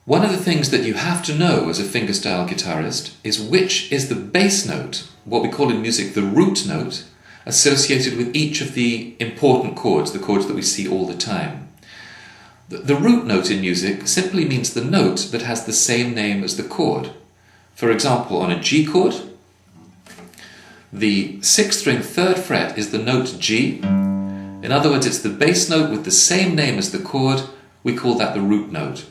One of the things that you have to know as a fingerstyle guitarist is which is the bass note, what we call in music the root note, associated with each of the important chords, the chords that we see all the time. The root note in music simply means the note that has the same name as the chord. For example, on a G chord, the 6th string 3rd fret is the note G. In other words, it's the bass note with the same name as the chord. We call that the root note.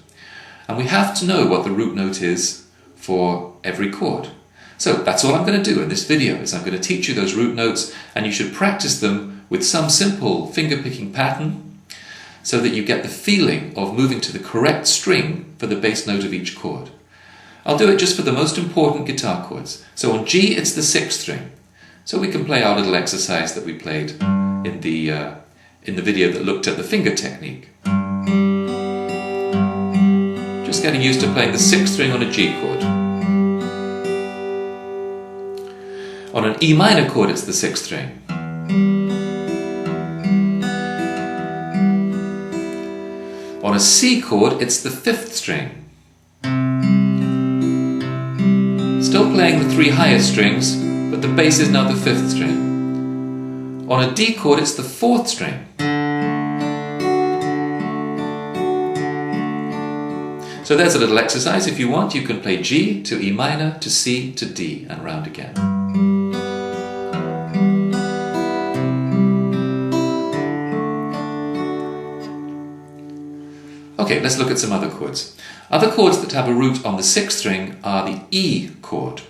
And we have to know what the root note is for every chord. So that's all I'm going to do in this video, is I'm going to teach you those root notes, and you should practice them with some simple finger-picking pattern so that you get the feeling of moving to the correct string for the bass note of each chord. I'll do it just for the most important guitar chords. So on G, it's the 6th string. So we can play our little exercise that we played in the video that looked at the finger technique. Just getting used to playing the 6th string on a G chord. On an E minor chord, it's the 6th string. On a C chord, it's the 5th string. Still playing the 3 highest strings, but the bass is now the 5th string. On a D chord, it's the 4th string. So there's a little exercise. If you want, you can play G to E minor to C to D and round again. Okay, let's look at some other chords. Other chords that have a root on the 6th string are the E chord.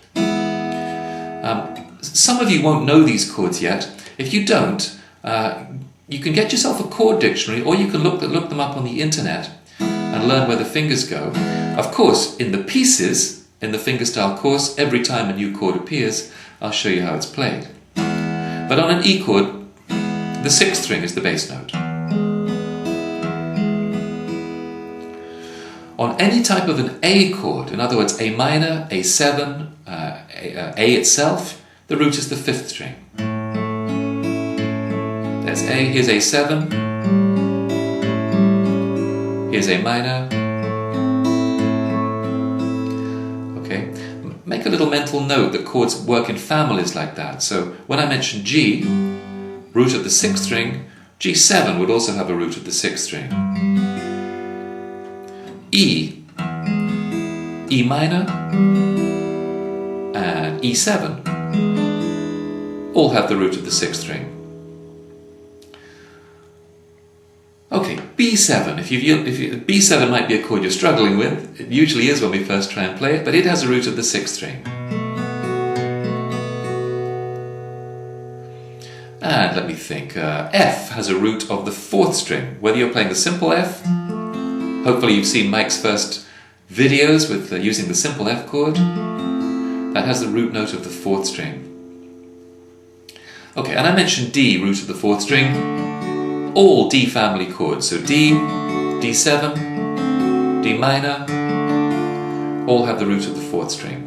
Some of you won't know these chords yet. If you don't, you can get yourself a chord dictionary, or you can look them up on the internet and learn where the fingers go. Of course, in the pieces, in the fingerstyle course, every time a new chord appears, I'll show you how it's played. But on an E chord, the 6th string is the bass note. On any type of an A chord, in other words, A minor, A7, A itself, the root is the 5th string. There's A, here's A7, here's A minor. Okay, make a little mental note that chords work in families like that. So when I mention G, root of the 6th string, G7 would also have a root of the 6th string. E, E minor, and E7 all have the root of the 6th string. Okay, B7. B7 might be a chord you're struggling with. It usually is when we first try and play it, but it has a root of the 6th string. And let me think. F has a root of the 4th string. Whether you're playing the simple F, hopefully you've seen Mike's first videos with using the simple F chord. That has the root note of the 4th string. Okay, and I mentioned D, root of the 4th string. All D family chords, so D, D7, D minor, all have the root of the 4th string.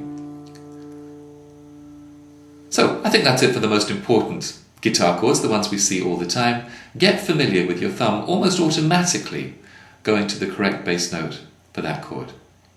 So I think that's it for the most important guitar chords, the ones we see all the time. Get familiar with your thumb almost automatically going to the correct bass note for that chord.